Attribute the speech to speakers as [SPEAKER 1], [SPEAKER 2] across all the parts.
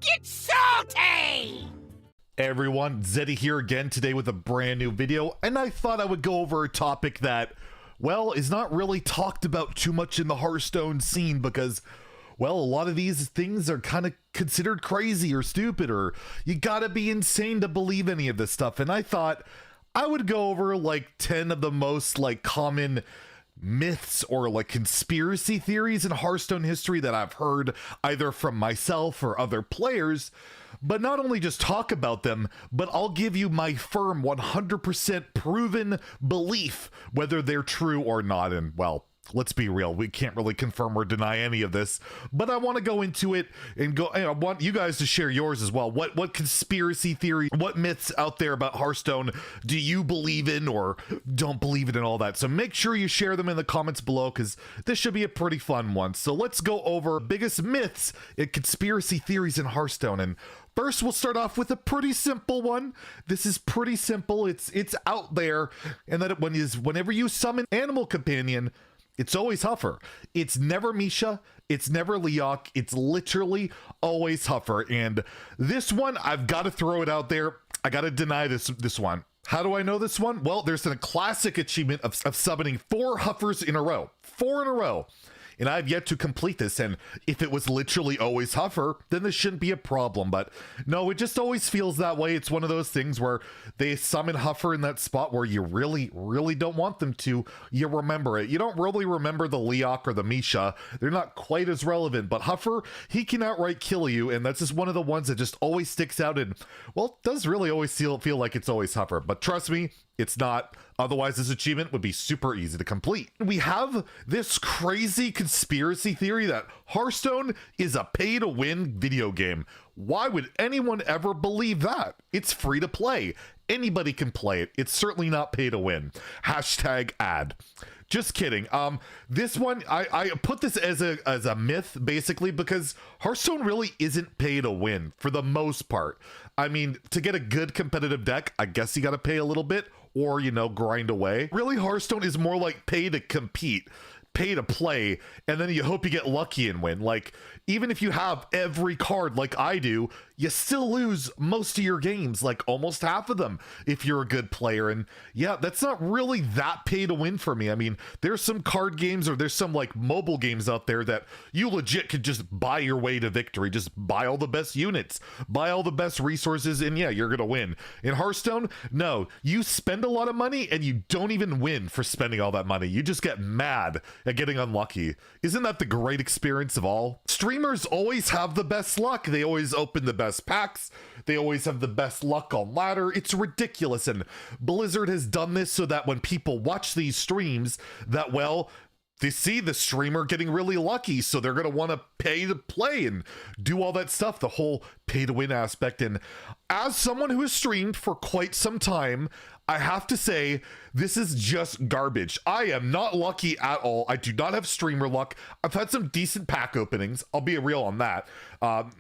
[SPEAKER 1] Get salty!
[SPEAKER 2] Hey everyone, Zeddy here again today with a brand new video, and I thought I would go over a topic that, well, is not really talked about too much in the Hearthstone scene because, well, a lot of these things are kind of considered crazy or stupid, or you gotta be insane to believe any of this stuff, and I thought I would go over like 10 of the most like common myths or like conspiracy theories in Hearthstone history that I've heard either from myself or other players, but not only just talk about them, but I'll give you my firm 100% proven belief whether they're true or not. And well, let's be real, we can't really confirm or deny any of this, but I want to go into it and I want you guys to share yours as well. What conspiracy theory, what myths out there about Hearthstone do you believe in or don't believe in and all that? So make sure you share them in the comments below because this should be a pretty fun one. So let's go over biggest myths and conspiracy theories in Hearthstone. And first, we'll start off with a pretty simple one. This is pretty simple. It's out there, and that whenever you summon Animal Companion, it's always Huffer. It's never Misha. It's never Leok. It's literally always Huffer. And this one, I've got to throw it out there. I got to deny this one. How do I know this one? Well, there's a classic achievement of summoning 4 Huffers in a row. 4 in a row. And I've yet to complete this, and if it was literally always Huffer, then this shouldn't be a problem, but no, it just always feels that way. It's one of those things where they summon Huffer in that spot where you really don't want them to. You remember it. You don't really remember the Leok or the Misha. They're not quite as relevant, but Huffer, he can outright kill you, and that's just one of the ones that just always sticks out, and, well, it does really always feel like it's always Huffer, but trust me, it's not. Otherwise, this achievement would be super easy to complete. We have this crazy conspiracy theory that Hearthstone is a pay-to-win video game. Why would anyone ever believe that? It's free to play. Anybody can play it. It's certainly not pay-to-win. Hashtag ad. Just kidding. This one, I put this as a myth, basically, because Hearthstone really isn't pay to win for the most part. I mean, to get a good competitive deck, I guess you got to pay a little bit, or, you know, grind away. Really, Hearthstone is more like pay to compete, pay to play, and then you hope you get lucky and win. Like, even if you have every card like I do, you still lose most of your games, like almost half of them, if you're a good player. And yeah, that's not really that pay to win for me. I mean, there's some card games or there's some like mobile games out there that you legit could just buy your way to victory. Just buy all the best units, buy all the best resources, and yeah, you're gonna win. In Hearthstone, no, you spend a lot of money and you don't even win for spending all that money. You just get mad at getting unlucky. Isn't that the great experience of all? Streamers always have the best luck. They always open the best packs. They always have the best luck on ladder. It's ridiculous, and Blizzard has done this so that when people watch these streams, that, well, they see the streamer getting really lucky, so they're going to want to pay to play and do all that stuff, the whole pay to win aspect. And as someone who has streamed for quite some time, I have to say, this is just garbage. I am not lucky at all. I do not have streamer luck. I've had some decent pack openings. I'll be real on that.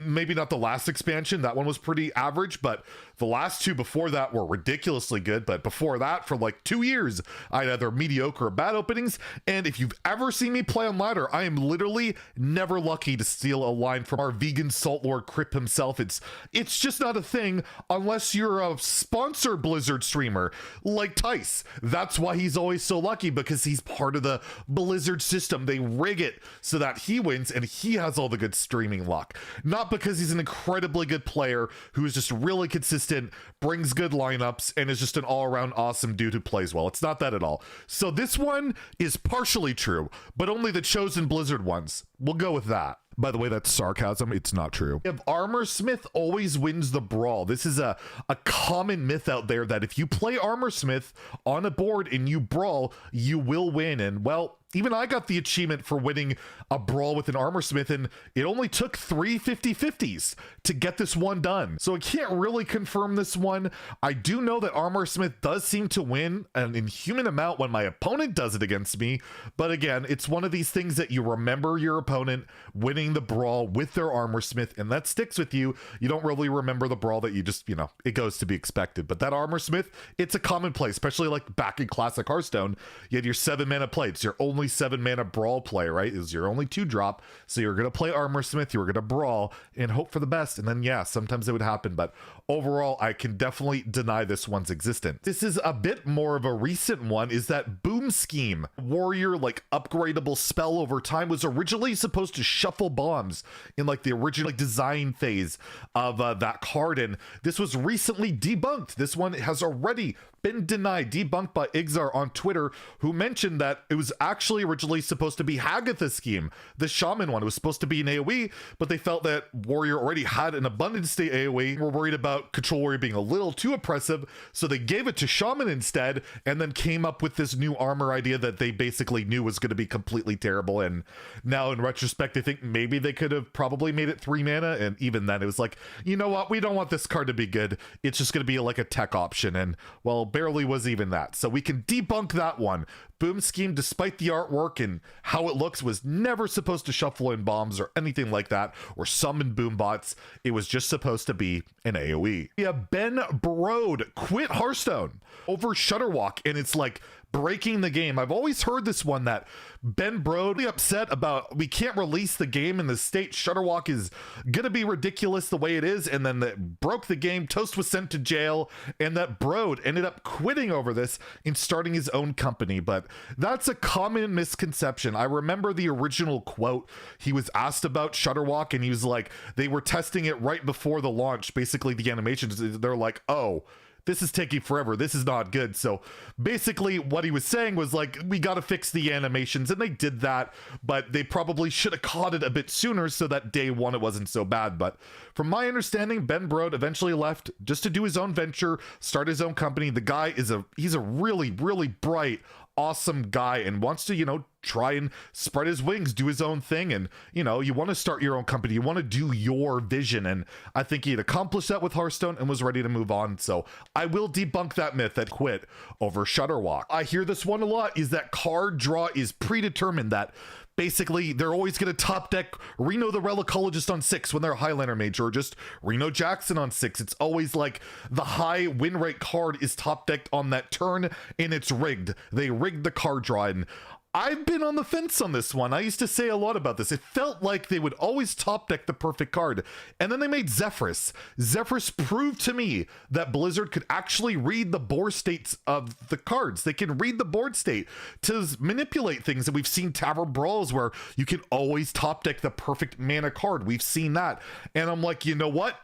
[SPEAKER 2] Maybe not the last expansion. That one was pretty average, but the last 2 before that were ridiculously good. But before that, for like 2 years, I had either mediocre or bad openings. And if you've ever seen me play on ladder, I am literally never lucky to steal a line from our vegan salt lord Crip himself. It's just not a thing unless you're a sponsor Blizzard streamer like Tice. That's why he's always so lucky, because he's part of the Blizzard system. They rig it so that he wins and he has all the good streaming luck. Not because he's an incredibly good player who is just really consistent, brings good lineups, and is just an all-around awesome dude who plays well. It's not that at all. So this one is partially true, but only the chosen Blizzard ones. We'll go with that. By the way, that's sarcasm. It's not true. If Armorsmith always wins the brawl, this is a common myth out there that if you play Armorsmith on a board and you brawl, you will win. And well, even I got the achievement for winning a brawl with an Armorsmith, and it only took 3 50-50s to get this one done. So I can't really confirm this one. I do know that Armorsmith does seem to win an inhuman amount when my opponent does it against me. But again, it's one of these things that you remember your opponent winning the brawl with their Armorsmith, and that sticks with you. You don't really remember the brawl that you just, you know, it goes to be expected. But that Armorsmith, it's a common play, especially like back in classic Hearthstone. You had your 7 mana play. It's your only only 7 mana brawl play, right? It was your only 2-drop. So you're going to play Armorsmith, you were going to brawl and hope for the best. And then, yeah, sometimes it would happen. But overall, I can definitely deny this one's existence. This is a bit more of a recent one, is that Boom Scheme. Warrior, like, upgradable spell over time was originally supposed to shuffle bombs in, like, the original design phase of that card. And this was recently debunked. This one has already been denied, debunked by Igzar on Twitter, who mentioned that it was actually originally supposed to be Hagatha Scheme, the Shaman one. It was supposed to be an AoE, but they felt that Warrior already had an abundant state AoE. Were worried about Control Warrior being a little too oppressive, so they gave it to Shaman instead, and then came up with this new armor idea that they basically knew was going to be completely terrible. And now in retrospect, I think maybe they could have probably made it 3 mana, and even then it was like, you know what, we don't want this card to be good. It's just going to be like a tech option, and well, barely was even that. So we can debunk that one. Boom Scheme, despite the artwork and how it looks, was never supposed to shuffle in bombs or anything like that, or summon boom bots. It was just supposed to be an AoE. Yeah, Ben Brode quit Hearthstone over Shudderwock, and it's like breaking the game. I've always heard this one, that Ben Brode really upset about we can't release the game in the state Shudderwock is gonna be ridiculous the way it is, and then that broke the game. Toast was sent to jail, and that Brode ended up quitting over this and starting his own company. But that's a common misconception. I remember the original quote. He was asked about Shudderwock, and he was like, they were testing it right before the launch, basically the animations. They're like, oh, this is taking forever, this is not good. So basically what he was saying was like, we got to fix the animations, and they did that, but they probably should have caught it a bit sooner so that day one it wasn't so bad. But from my understanding, Ben Brode eventually left just to do his own venture, start his own company. The guy is he's a really, really bright, awesome guy, and wants to, you know, try and spread his wings, do his own thing. And, you know, you want to start your own company, you want to do your vision, and I think he had accomplished that with Hearthstone and was ready to move on. So I will debunk that myth that quit over Shudderwock. I hear this one a lot, is that card draw is predetermined, that basically they're always going to top deck Reno the Relicologist on 6 when they're a Highlander mage, or just Reno Jackson on 6. It's always like the high win rate card is top decked on that turn, and it's rigged. They rigged the card draw, and I've been on the fence on this one. I used to say a lot about this. It felt like they would always top deck the perfect card. And then they made Zephrys. Zephrys proved to me that Blizzard could actually read the board states of the cards. They can read the board state to manipulate things. And we've seen Tavern Brawls where you can always top deck the perfect mana card. We've seen that. And I'm like, you know what?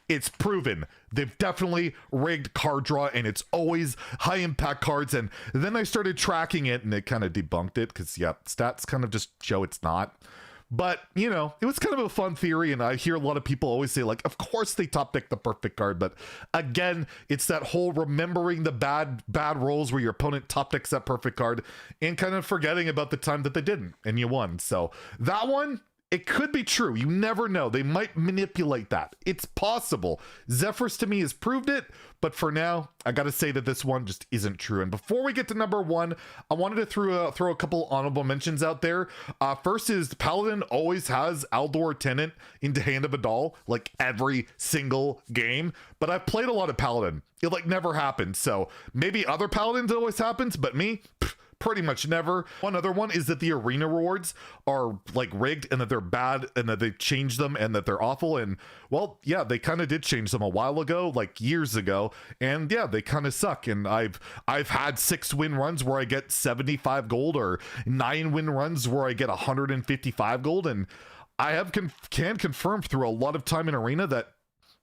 [SPEAKER 2] It's proven. They've definitely rigged card draw, and it's always high impact cards. And then I started tracking it, and it kind of debunked it, because yeah, stats kind of just show it's not. But, you know, it was kind of a fun theory, and I hear a lot of people always say, like, of course they top deck the perfect card. But again, it's that whole remembering the bad rolls where your opponent top decks that perfect card and kind of forgetting about the time that they didn't and you won. So that one, it could be true. You never know. They might manipulate that. It's possible. Zephrys to me has proved it, but for now, I gotta say that this one just isn't true. And before we get to number 1, I wanted to throw a couple honorable mentions out there. First is Paladin always has Aldor Tenant into Hand of Adal, like every single game. But I've played a lot of Paladin. It like never happened. So maybe other Paladins it always happens, but me, pretty much never. One other one is that the arena rewards are like rigged, and that they're bad, and that they've changed them, and that they're awful. And well, yeah, they kind of did change them a while ago, like years ago, and yeah, they kind of suck. And I've had 6 win runs where I get 75 gold, or 9 win runs where I get 155 gold, and I can confirm through a lot of time in arena that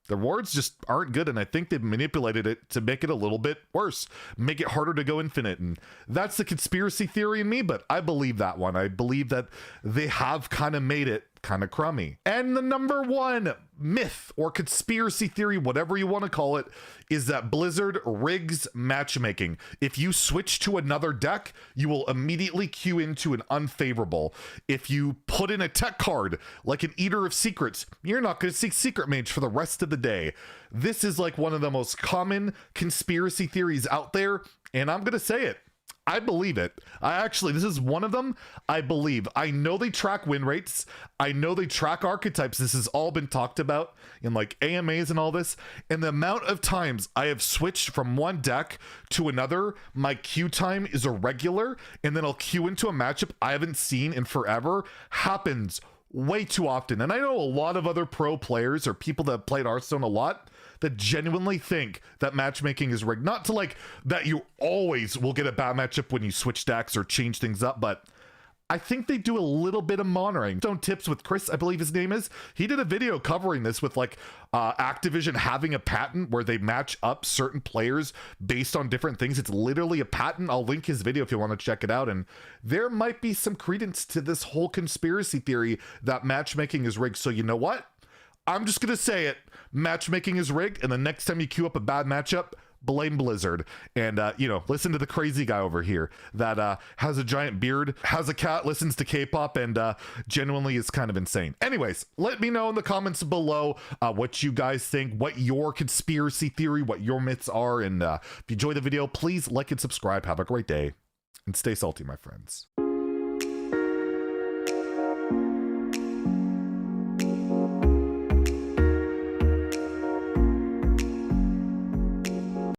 [SPEAKER 2] the rewards just aren't good, and I think they've manipulated it to make it a little bit worse, make it harder to go infinite. And that's the conspiracy theory in me, but I believe that one. I believe that they have kind of made it kind of crummy. And the number 1 myth or conspiracy theory, whatever you want to call it, is that Blizzard rigs matchmaking. If you switch to another deck, you will immediately queue into an unfavorable. If you put in a tech card like an Eater of Secrets, you're not going to see Secret Mage for the rest of the day. This is like one of the most common conspiracy theories out there, and I'm going to say it. I believe it. This is one of them. I believe. I know they track win rates. I know they track archetypes. This has all been talked about in like AMAs and all this. And the amount of times I have switched from one deck to another, my queue time is irregular, and then I'll queue into a matchup I haven't seen in forever, happens way too often. And I know a lot of other pro players or people that have played Hearthstone a lot that genuinely think that matchmaking is rigged. Not to like that you always will get a bad matchup when you switch decks or change things up, but I think they do a little bit of monitoring. Stone Tips with Chris, I believe his name is. He did a video covering this with like Activision having a patent where they match up certain players based on different things. It's literally a patent. I'll link his video if you want to check it out. And there might be some credence to this whole conspiracy theory that matchmaking is rigged. So you know what? I'm just going to say it. Matchmaking is rigged. And the next time you queue up a bad matchup, blame Blizzard. And, listen to the crazy guy over here that has a giant beard, has a cat, listens to K-pop, and genuinely is kind of insane. Anyways, let me know in the comments below what you guys think, what your conspiracy theory, what your myths are. And if you enjoyed the video, please like and subscribe. Have a great day and stay salty, my friends.